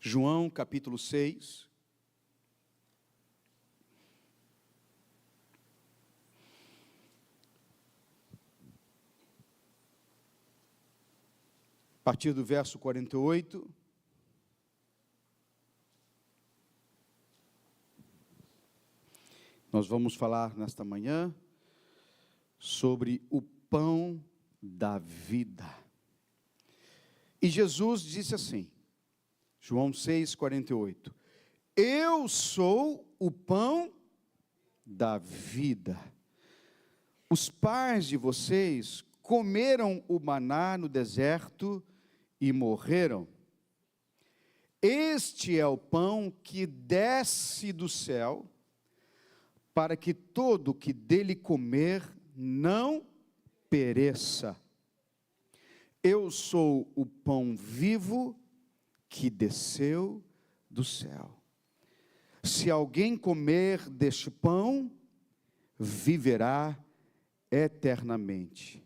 João capítulo 6. A partir do verso 48. Nós vamos falar nesta manhã sobre o pão da vida. E Jesus disse assim, João 6, 48. Eu sou o pão da vida. Os pais de vocês comeram o maná no deserto e morreram. Este é o pão que desce do céu, para que todo que dele comer não pereça. Eu sou o pão vivo que desceu do céu. Se alguém comer deste pão, viverá eternamente.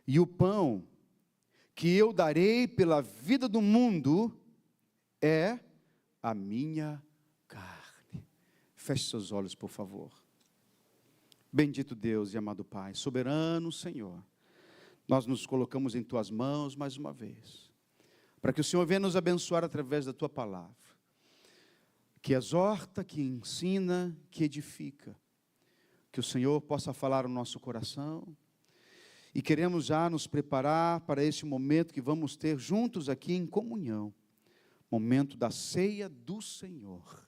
E o pão que eu darei pela vida do mundo é a minha carne. Feche seus olhos, por favor. Bendito Deus e amado Pai, soberano Senhor, nós nos colocamos em Tuas mãos mais uma vez, para que o Senhor venha nos abençoar através da Tua palavra, que exorta, que ensina, que edifica, que o Senhor possa falar no nosso coração, e queremos já nos preparar para esse momento que vamos ter juntos aqui em comunhão, momento da ceia do Senhor.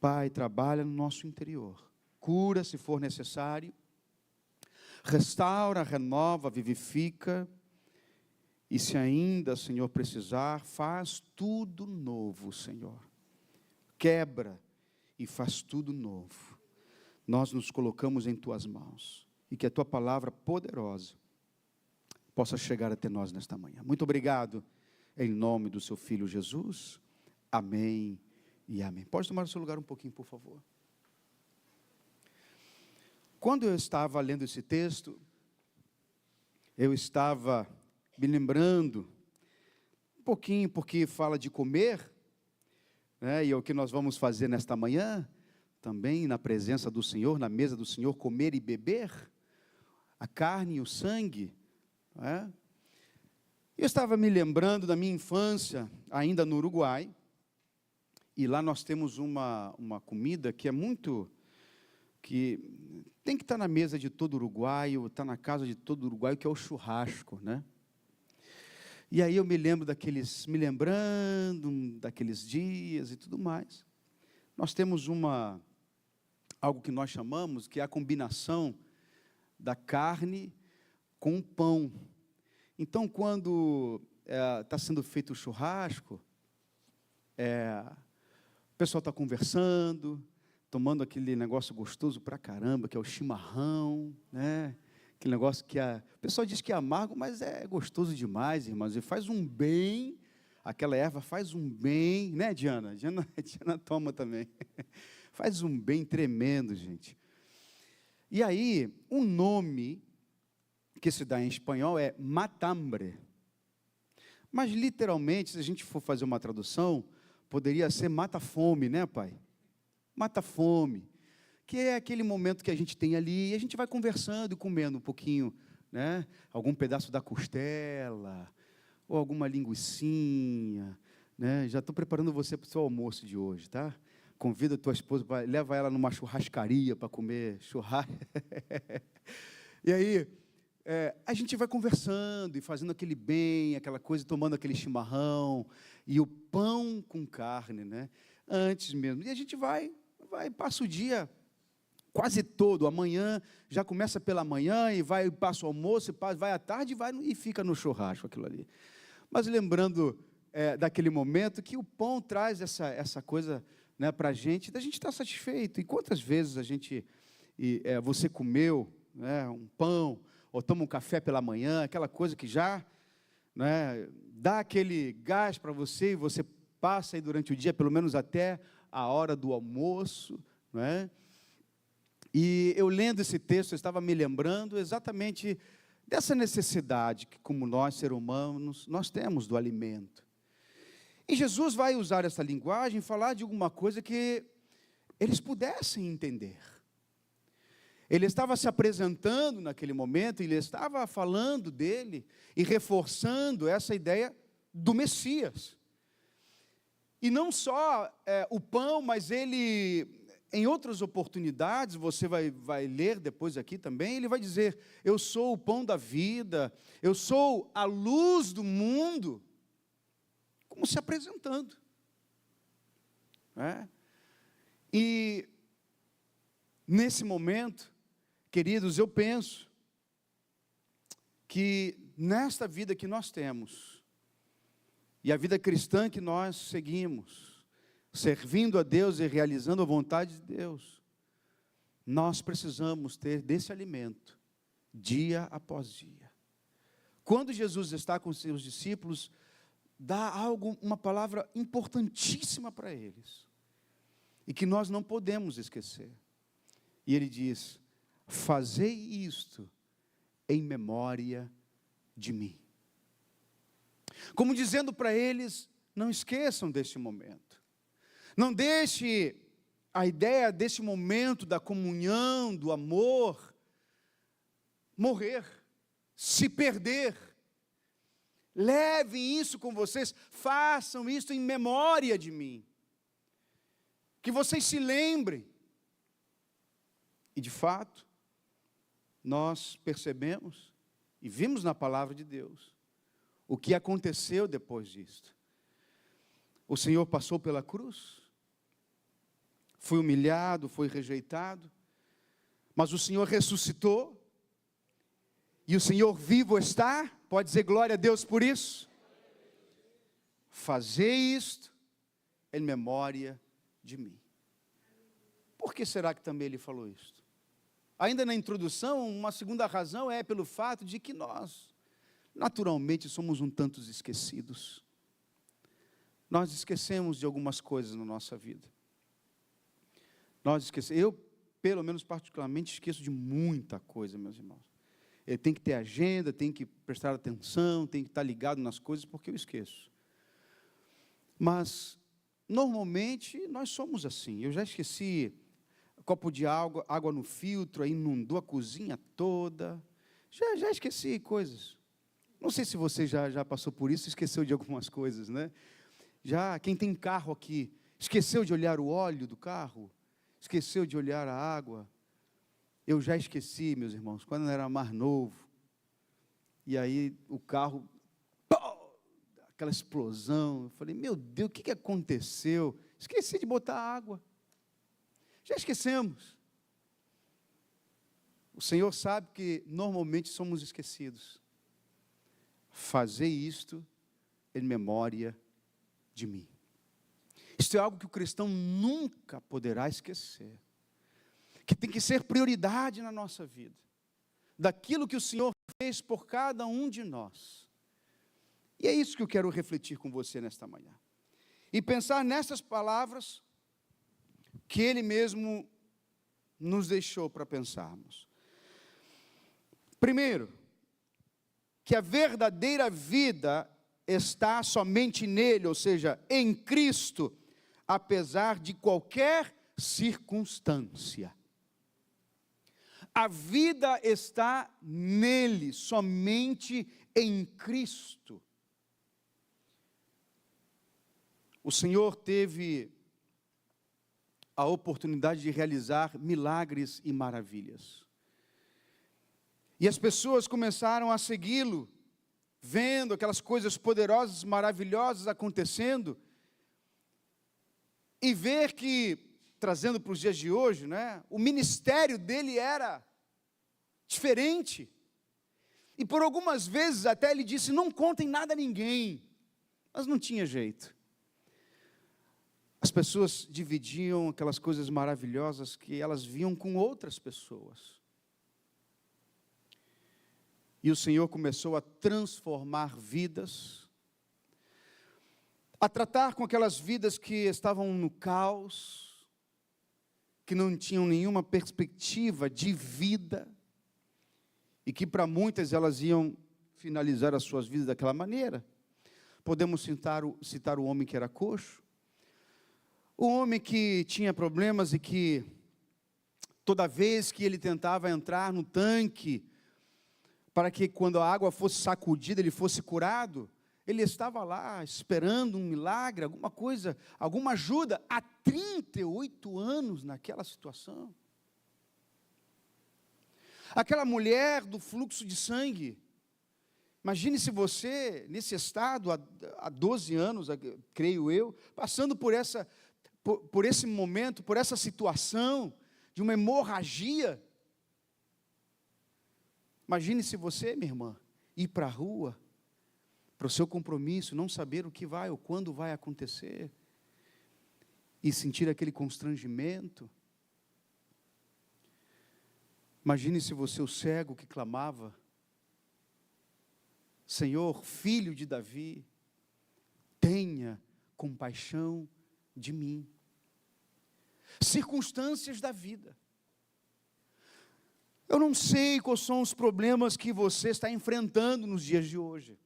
Pai, trabalha no nosso interior, cura se for necessário, restaura, renova, vivifica, e se ainda, Senhor, precisar, faz tudo novo, Senhor. Quebra e faz tudo novo. Nós nos colocamos em Tuas mãos, e que a Tua palavra poderosa possa chegar até nós nesta manhã. Muito obrigado, em nome do Seu Filho Jesus. Amém e amém. Pode tomar o seu lugar um pouquinho, por favor. Quando eu estava lendo esse texto, eu estava me lembrando um pouquinho, porque fala de comer, né, e é o que nós vamos fazer nesta manhã, também na presença do Senhor, na mesa do Senhor, comer e beber a carne e o sangue, né? Eu estava me lembrando da minha infância, ainda no Uruguai, e lá nós temos uma comida que é muito, que tem que estar na mesa de todo uruguaio, está na casa de todo uruguaio, que é o churrasco, né? E aí eu me lembrando daqueles dias e tudo mais. Nós temos algo que nós chamamos, que é a combinação da carne com o pão. Então, quando está sendo feito o churrasco, o pessoal está conversando, tomando aquele negócio gostoso pra caramba, que é o chimarrão, né? Aquele negócio que o pessoal diz que é amargo, mas é gostoso demais, irmãos, e faz um bem, aquela erva faz um bem, né, Diana? Diana toma também. Faz um bem tremendo, gente. E aí, um nome que se dá em espanhol é matambre. Mas, literalmente, se a gente for fazer uma tradução, poderia ser mata-fome, né, pai? Mata-fome. Que é aquele momento que a gente tem ali, e a gente vai conversando e comendo um pouquinho, né? Algum pedaço da costela, ou alguma linguicinha, né? Já estou preparando você para o seu almoço de hoje, tá? Convida a tua esposa, leva ela numa churrascaria para comer churrasco. E aí, a gente vai conversando e fazendo aquele bem, aquela coisa, tomando aquele chimarrão, e o pão com carne, né? Antes mesmo. E a gente vai, passa o dia quase todo, amanhã, já começa pela manhã, e passa o almoço, vai à tarde, e fica no churrasco aquilo ali. Mas lembrando daquele momento que o pão traz essa coisa, né, para a gente, da gente estar satisfeito. E quantas vezes você comeu, né, um pão, ou toma um café pela manhã, aquela coisa que já, né, dá aquele gás para você, e você passa aí durante o dia, pelo menos até a hora do almoço, né? E eu lendo esse texto, eu estava me lembrando exatamente dessa necessidade que, como nós, seres humanos, nós temos do alimento. E Jesus vai usar essa linguagem, falar de alguma coisa que eles pudessem entender. Ele estava se apresentando naquele momento, ele estava falando dele e reforçando essa ideia do Messias. E não só o pão, mas ele, em outras oportunidades, você vai ler depois aqui também, ele vai dizer, eu sou o pão da vida, eu sou a luz do mundo, como se apresentando. E nesse momento, queridos, eu penso que nesta vida que nós temos, e a vida cristã que nós seguimos, servindo a Deus e realizando a vontade de Deus, nós precisamos ter desse alimento, dia após dia. Quando Jesus está com os seus discípulos, dá uma palavra importantíssima para eles, e que nós não podemos esquecer. E ele diz, fazei isto em memória de mim. Como dizendo para eles, não esqueçam deste momento. Não deixe a ideia desse momento da comunhão, do amor, morrer, se perder. Levem isso com vocês, façam isso em memória de mim. Que vocês se lembrem. E de fato, nós percebemos e vimos na palavra de Deus o que aconteceu depois disto. O Senhor passou pela cruz, foi humilhado, foi rejeitado, mas o Senhor ressuscitou, e o Senhor vivo está, pode dizer glória a Deus por isso? Fazei isto em memória de mim. Por que será que também ele falou isto? Ainda na introdução, uma segunda razão é pelo fato de que nós, naturalmente, somos um tanto esquecidos. Nós esquecemos de algumas coisas na nossa vida. Eu, pelo menos particularmente, esqueço de muita coisa, meus irmãos. Eu tenho que ter agenda, tenho que prestar atenção, tenho que estar ligado nas coisas, porque eu esqueço. Mas, normalmente, nós somos assim. Eu já esqueci copo de água no filtro, aí inundou a cozinha toda. Já esqueci coisas. Não sei se você já passou por isso, esqueceu de algumas coisas, né? Já, quem tem carro aqui, esqueceu de olhar o óleo do carro? Esqueceu de olhar a água? Eu já esqueci, meus irmãos, quando eu era mais novo. E aí o carro, aquela explosão. Eu falei, meu Deus, o que aconteceu? Esqueci de botar água. Já esquecemos. O Senhor sabe que normalmente somos esquecidos. Fazei isto em memória de mim. Isto é algo que o cristão nunca poderá esquecer. Que tem que ser prioridade na nossa vida. Daquilo que o Senhor fez por cada um de nós. E é isso que eu quero refletir com você nesta manhã. E pensar nessas palavras que Ele mesmo nos deixou para pensarmos. Primeiro, que a verdadeira vida está somente nele, ou seja, em Cristo, apesar de qualquer circunstância. A vida está nele, somente em Cristo. O Senhor teve a oportunidade de realizar milagres e maravilhas. E as pessoas começaram a segui-lo, vendo aquelas coisas poderosas, maravilhosas acontecendo, e ver que, trazendo para os dias de hoje, né, o ministério dele era diferente. E por algumas vezes até ele disse, não contem nada a ninguém, mas não tinha jeito. As pessoas dividiam aquelas coisas maravilhosas que elas viam com outras pessoas. E o Senhor começou a transformar vidas, a tratar com aquelas vidas que estavam no caos, que não tinham nenhuma perspectiva de vida, e que para muitas elas iam finalizar as suas vidas daquela maneira. Podemos citar o homem que era coxo, o homem que tinha problemas e que toda vez que ele tentava entrar no tanque, para que quando a água fosse sacudida ele fosse curado, ele estava lá esperando um milagre, alguma coisa, alguma ajuda, há 38 anos naquela situação. Aquela mulher do fluxo de sangue, imagine se você, nesse estado, há 12 anos, creio eu, passando por esse momento, por essa situação, de uma hemorragia. Imagine se você, minha irmã, ir para a rua, para o seu compromisso, não saber o que vai ou quando vai acontecer, e sentir aquele constrangimento. Imagine se você, o cego que clamava, Senhor, filho de Davi, tenha compaixão de mim. Circunstâncias da vida. Eu não sei quais são os problemas que você está enfrentando nos dias de hoje.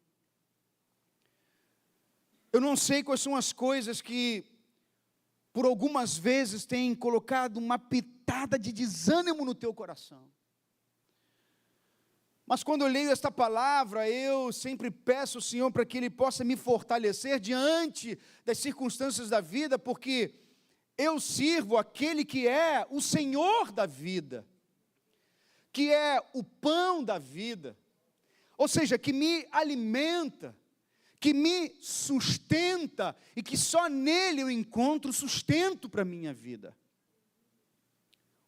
Eu não sei quais são as coisas que, por algumas vezes, têm colocado uma pitada de desânimo no teu coração. Mas quando eu leio esta palavra, eu sempre peço ao Senhor para que Ele possa me fortalecer diante das circunstâncias da vida, porque eu sirvo aquele que é o Senhor da vida, que é o pão da vida, ou seja, que me alimenta, que me sustenta, e que só nele eu encontro sustento para a minha vida.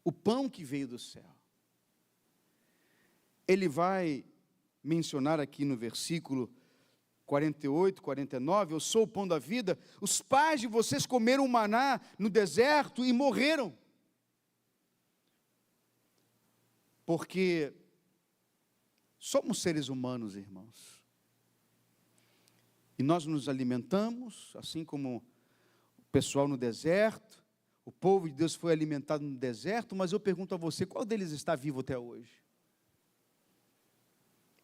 O pão que veio do céu. Ele vai mencionar aqui no versículo 48, 49, eu sou o pão da vida. Os pais de vocês comeram maná no deserto e morreram. Porque somos seres humanos, irmãos. E nós nos alimentamos, assim como o pessoal no deserto. O povo de Deus foi alimentado no deserto, mas eu pergunto a você, qual deles está vivo até hoje?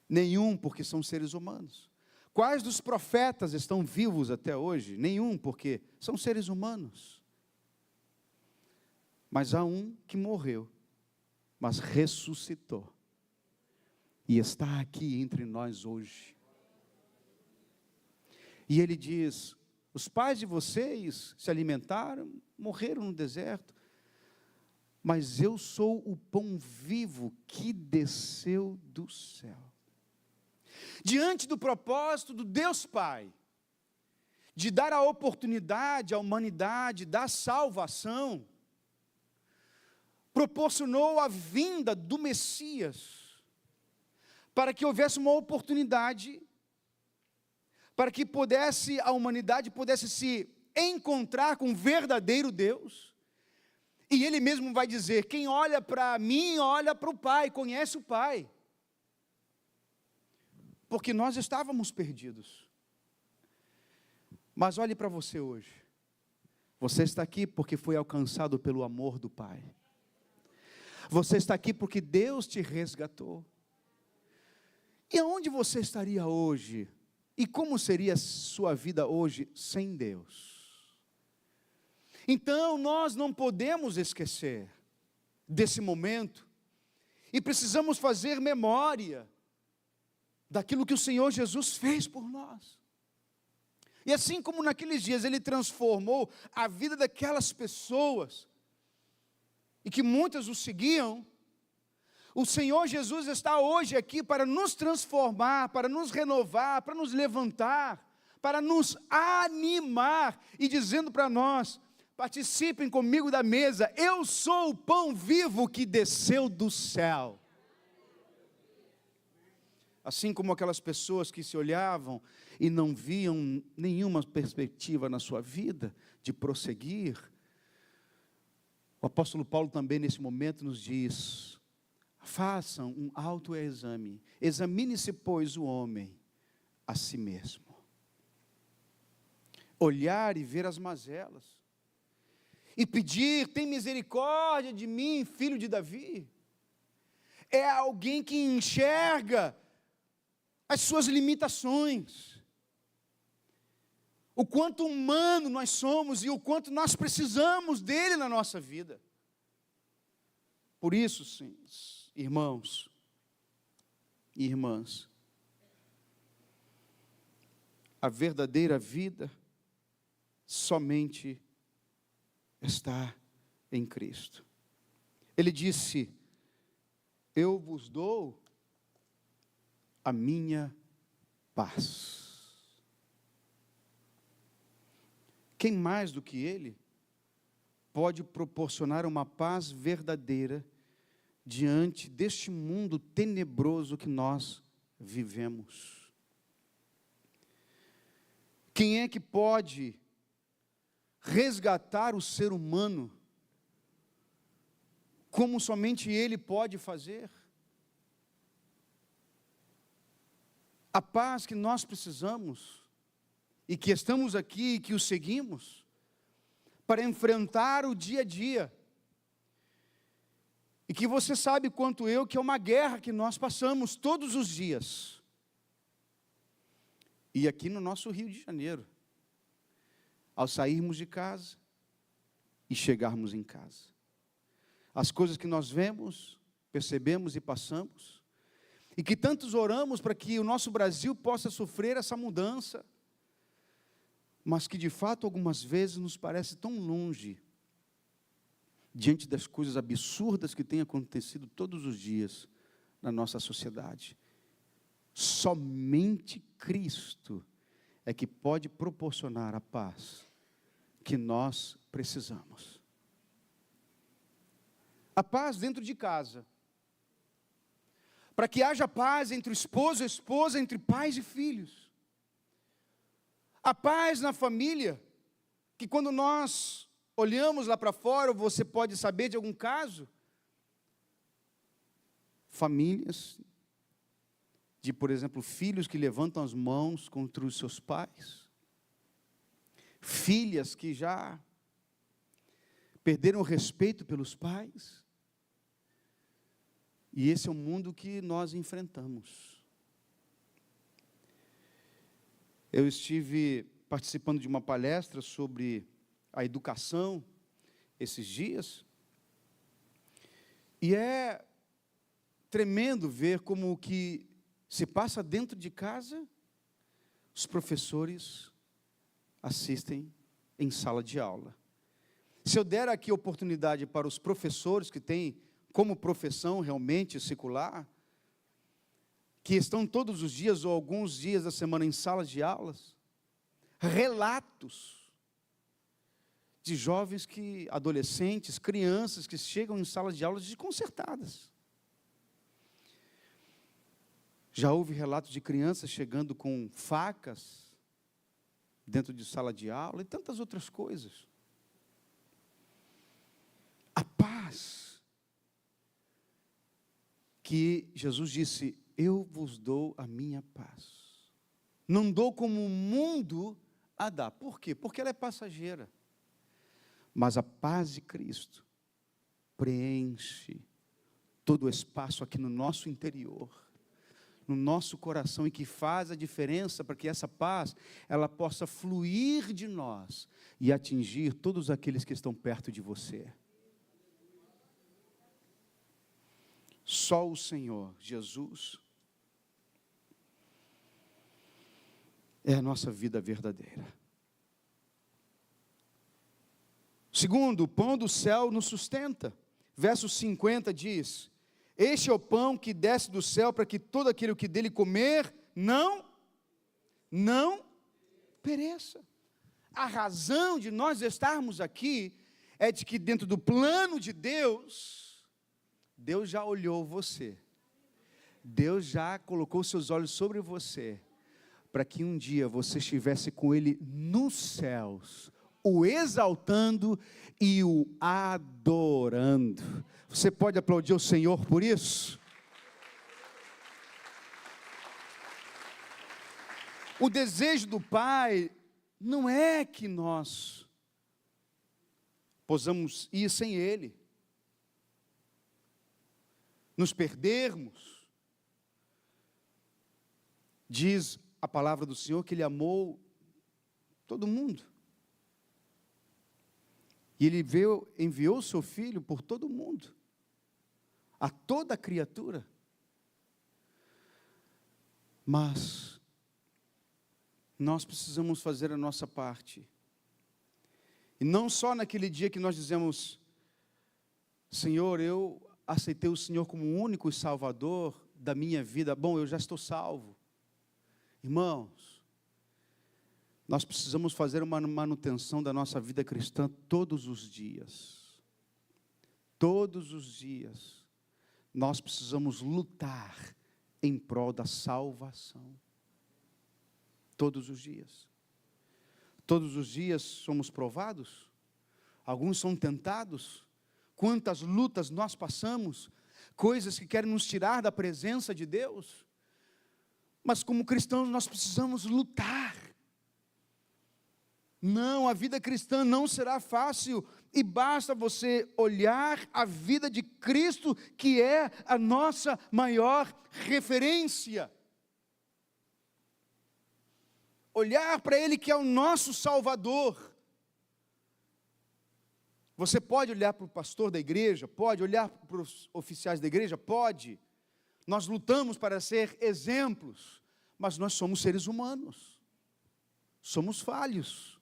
Nenhum, porque são seres humanos. Quais dos profetas estão vivos até hoje? Nenhum, porque são seres humanos. Mas há um que morreu, mas ressuscitou. E está aqui entre nós hoje. E ele diz, os pais de vocês se alimentaram, morreram no deserto, mas eu sou o pão vivo que desceu do céu. Diante do propósito do Deus Pai, de dar a oportunidade à humanidade da salvação, proporcionou a vinda do Messias, para que houvesse uma oportunidade, para que a humanidade pudesse se encontrar com o verdadeiro Deus, e Ele mesmo vai dizer, quem olha para mim, olha para o Pai, conhece o Pai, porque nós estávamos perdidos. Mas olhe para você hoje, você está aqui porque foi alcançado pelo amor do Pai, você está aqui porque Deus te resgatou. E aonde você estaria hoje? E como seria a sua vida hoje sem Deus? Então nós não podemos esquecer desse momento, e precisamos fazer memória daquilo que o Senhor Jesus fez por nós. E assim como naqueles dias Ele transformou a vida daquelas pessoas, e que muitas o seguiam, o Senhor Jesus está hoje aqui para nos transformar, para nos renovar, para nos levantar, para nos animar, e dizendo para nós, participem comigo da mesa, eu sou o pão vivo que desceu do céu. Assim como aquelas pessoas que se olhavam e não viam nenhuma perspectiva na sua vida de prosseguir, o apóstolo Paulo também nesse momento nos diz, façam um autoexame, examine-se pois o homem a si mesmo. Olhar e ver as mazelas, e pedir, tem misericórdia de mim, filho de Davi. É alguém que enxerga as suas limitações, o quanto humano nós somos e o quanto nós precisamos dele na nossa vida. Por isso, sim, irmãos e irmãs, a verdadeira vida somente está em Cristo. Ele disse: eu vos dou a minha paz. Quem mais do que Ele pode proporcionar uma paz verdadeira diante deste mundo tenebroso que nós vivemos? Quem é que pode resgatar o ser humano como somente Ele pode fazer? A paz que nós precisamos e que estamos aqui e que o seguimos para enfrentar o dia a dia. E que você sabe quanto eu que é uma guerra que nós passamos todos os dias. E aqui no nosso Rio de Janeiro, ao sairmos de casa e chegarmos em casa, as coisas que nós vemos, percebemos e passamos, e que tantos oramos para que o nosso Brasil possa sofrer essa mudança, mas que de fato algumas vezes nos parece tão longe, diante das coisas absurdas que têm acontecido todos os dias na nossa sociedade. Somente Cristo é que pode proporcionar a paz que nós precisamos. A paz dentro de casa, para que haja paz entre o esposo e a esposa, entre pais e filhos. A paz na família, que quando nós olhamos lá para fora, você pode saber de algum caso, famílias de, por exemplo, filhos que levantam as mãos contra os seus pais, filhas que já perderam o respeito pelos pais. E esse é o mundo que nós enfrentamos. Eu estive participando de uma palestra sobre a educação esses dias, e é tremendo ver como o que se passa dentro de casa, os professores assistem em sala de aula. Se eu der aqui oportunidade para os professores que têm como profissão realmente secular, que estão todos os dias ou alguns dias da semana em salas de aulas, relatos de jovens adolescentes, crianças que chegam em salas de aulas desconcertadas. Já houve relatos de crianças chegando com facas dentro de sala de aula e tantas outras coisas. A paz que Jesus disse: eu vos dou a minha paz. Não dou como o mundo a dá. Por quê? Porque ela é passageira. Mas a paz de Cristo preenche todo o espaço aqui no nosso interior, no nosso coração, e que faz a diferença para que essa paz, ela possa fluir de nós e atingir todos aqueles que estão perto de você. Só o Senhor Jesus é a nossa vida verdadeira. Segundo, o pão do céu nos sustenta. Verso 50 diz: este é o pão que desce do céu para que todo aquele que dele comer não pereça. A razão de nós estarmos aqui é de que dentro do plano de Deus, Deus já olhou você. Deus já colocou seus olhos sobre você, para que um dia você estivesse com Ele nos céus, o exaltando e o adorando. Você pode aplaudir o Senhor por isso? O desejo do Pai não é que nós possamos ir sem Ele, nos perdermos. Diz a palavra do Senhor que Ele amou Todo mundo. E Ele enviou o seu Filho por todo mundo, a toda criatura. Mas nós precisamos fazer a nossa parte. E não só naquele dia que nós dizemos: Senhor, eu aceitei o Senhor como o único Salvador da minha vida. Bom, eu já estou salvo. Irmãos, nós precisamos fazer uma manutenção da nossa vida cristã todos os dias. Todos os dias. Nós precisamos lutar em prol da salvação. Todos os dias. Todos os dias somos provados. Alguns são tentados. Quantas lutas nós passamos. Coisas que querem nos tirar da presença de Deus. Mas como cristãos nós precisamos lutar. Não, a vida cristã não será fácil. E basta você olhar a vida de Cristo, que é a nossa maior referência. Olhar para Ele, que é o nosso Salvador. Você pode olhar para o pastor da igreja? Pode. Olhar para os oficiais da igreja? Pode. Nós lutamos para ser exemplos, mas nós somos seres humanos. Somos falhos.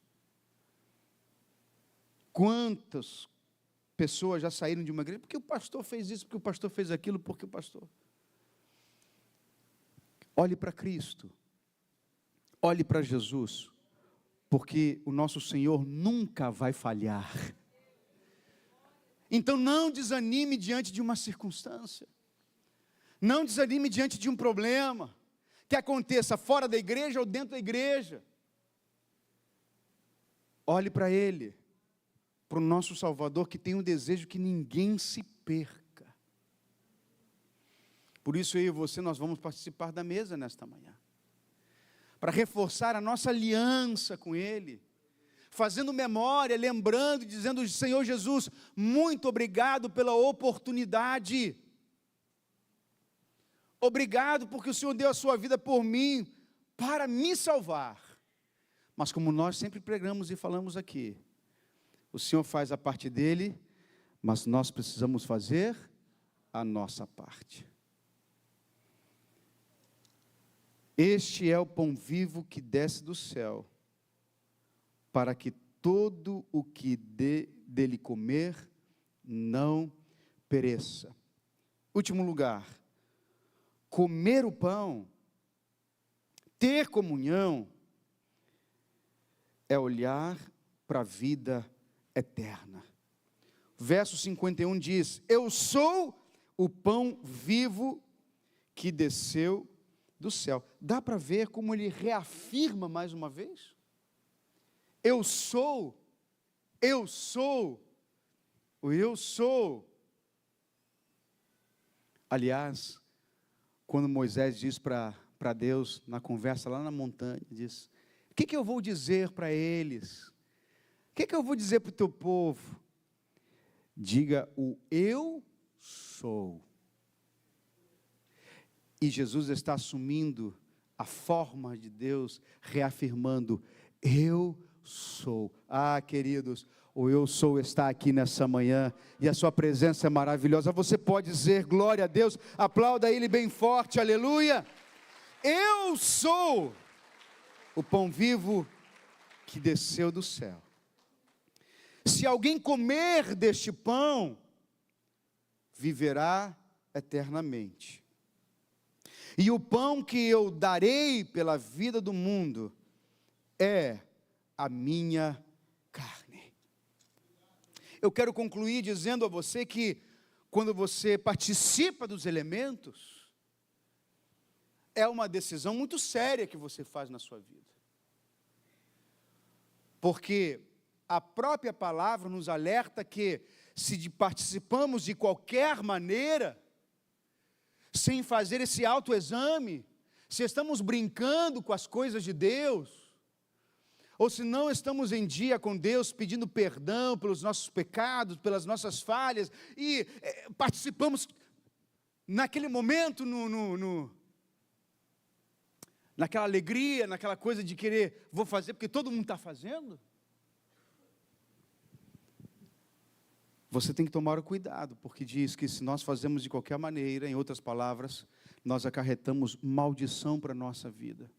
Quantas pessoas já saíram de uma igreja? Porque o pastor fez isso, porque o pastor fez aquilo, porque o pastor... Olhe para Cristo. Olhe para Jesus. Porque o nosso Senhor nunca vai falhar. Então não desanime diante de uma circunstância. Não desanime diante de um problema. Que aconteça fora da igreja ou dentro da igreja. Olhe para Ele. Para o nosso Salvador, que tem um desejo que ninguém se perca. Por isso eu e você, nós vamos participar da mesa nesta manhã. Para reforçar a nossa aliança com Ele. Fazendo memória, lembrando, dizendo: Senhor Jesus, muito obrigado pela oportunidade. Obrigado porque o Senhor deu a sua vida por mim, para me salvar. Mas como nós sempre pregamos e falamos aqui, o Senhor faz a parte dele, mas nós precisamos fazer a nossa parte. Este é o pão vivo que desce do céu, para que todo o que dele comer não pereça. Último lugar, comer o pão, ter comunhão, é olhar para a vida eterna. Verso 51 diz: eu sou o pão vivo que desceu do céu. Dá para ver como ele reafirma mais uma vez? Eu sou, eu sou, o eu sou. Aliás, quando Moisés diz para Deus, na conversa lá na montanha, diz: o que eu vou dizer para eles? O que eu vou dizer para o teu povo? Diga o eu sou. E Jesus está assumindo a forma de Deus, reafirmando: eu sou. Ah, queridos, o eu sou está aqui nessa manhã, e a sua presença é maravilhosa. Você pode dizer glória a Deus, aplauda Ele bem forte, aleluia. Eu sou o pão vivo que desceu do céu. Se alguém comer deste pão, viverá eternamente. E o pão que eu darei pela vida do mundo é a minha carne. Eu quero concluir dizendo a você que quando você participa dos elementos, é uma decisão muito séria que você faz na sua vida. Porque a própria palavra nos alerta que, se participamos de qualquer maneira, sem fazer esse autoexame, se estamos brincando com as coisas de Deus, ou se não estamos em dia com Deus, pedindo perdão pelos nossos pecados, pelas nossas falhas, e participamos naquele momento naquela alegria, naquela coisa de querer, vou fazer porque todo mundo está fazendo. Você tem que tomar o cuidado, porque diz que se nós fazemos de qualquer maneira, em outras palavras, nós acarretamos maldição para a nossa vida.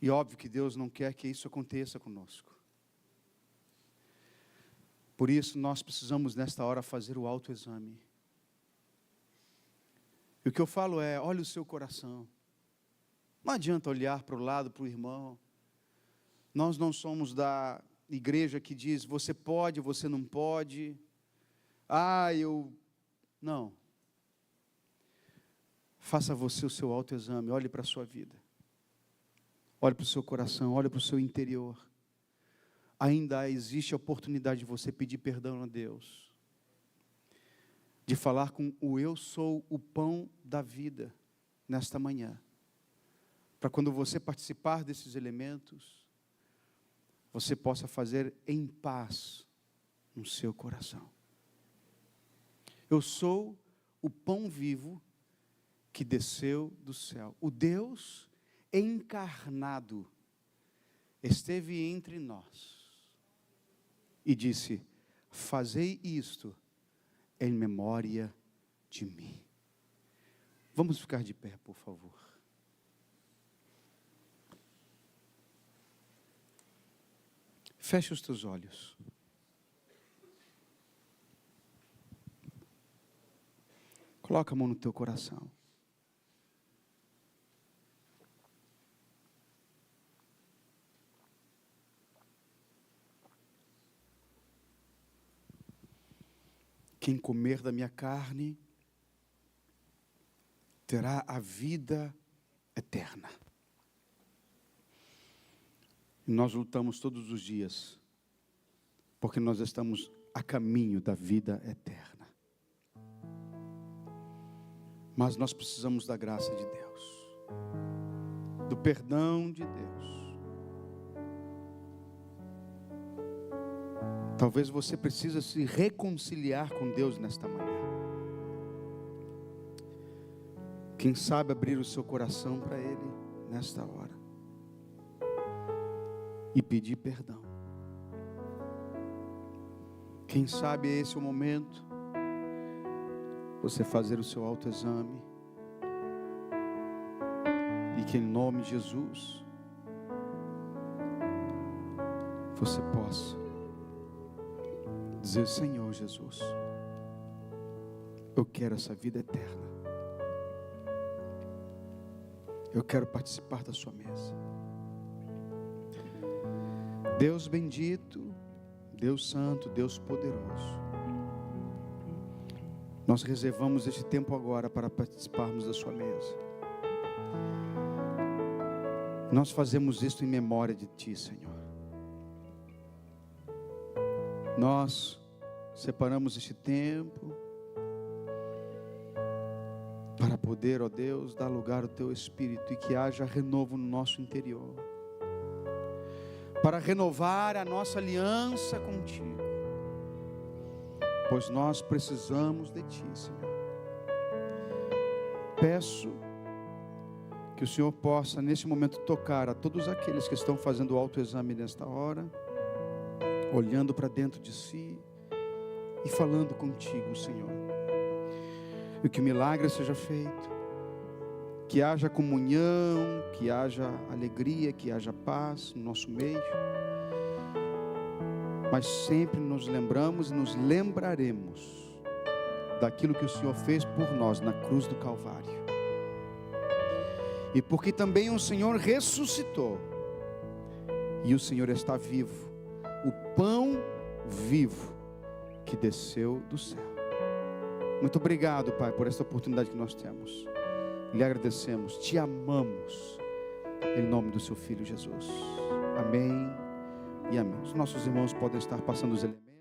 E óbvio que Deus não quer que isso aconteça conosco. Por isso nós precisamos nesta hora fazer o autoexame. E o que eu falo é, olhe o seu coração. Não adianta olhar para o lado, para o irmão. Nós não somos da igreja que diz, você pode, você não pode. Não. Faça você o seu autoexame, olhe para a sua vida. Olhe para o seu coração, olhe para o seu interior. Ainda existe a oportunidade de você pedir perdão a Deus. De falar com o eu sou o pão da vida nesta manhã. Para quando você participar desses elementos, você possa fazer em paz no seu coração. Eu sou o pão vivo que desceu do céu. O Deus encarnado esteve entre nós e disse, fazei isto em memória de mim. Vamos ficar de pé, por favor. Feche os teus olhos. Coloca a mão no teu coração. Quem comer da minha carne terá a vida eterna. E nós lutamos todos os dias, porque nós estamos a caminho da vida eterna. Mas nós precisamos da graça de Deus, do perdão de Deus. Talvez você precise se reconciliar com Deus nesta manhã. Quem sabe abrir o seu coração para Ele nesta hora. E pedir perdão. Quem sabe esse é o momento. Você fazer o seu autoexame. E que em nome de Jesus. Você possa dizer, Senhor Jesus, eu quero essa vida eterna. Eu quero participar da sua mesa. Deus bendito, Deus santo, Deus poderoso. Nós reservamos este tempo agora para participarmos da sua mesa. Nós fazemos isto em memória de Ti, Senhor. Nós separamos este tempo para poder, ó Deus, dar lugar ao Teu Espírito e que haja renovo no nosso interior, para renovar a nossa aliança contigo, pois nós precisamos de Ti, Senhor. Peço que o Senhor possa neste momento tocar a todos aqueles que estão fazendo o autoexame nesta hora, olhando para dentro de si e falando contigo, Senhor. E que o milagre seja feito, que haja comunhão, que haja alegria, que haja paz no nosso meio. Mas sempre nos lembramos e nos lembraremos daquilo que o Senhor fez por nós na cruz do Calvário. E porque também o Senhor ressuscitou e o Senhor está vivo, o pão vivo que desceu do céu. Muito obrigado, Pai, por esta oportunidade que nós temos. Lhe agradecemos, te amamos, em nome do seu Filho Jesus. Amém e amém. Os nossos irmãos podem estar passando os elementos.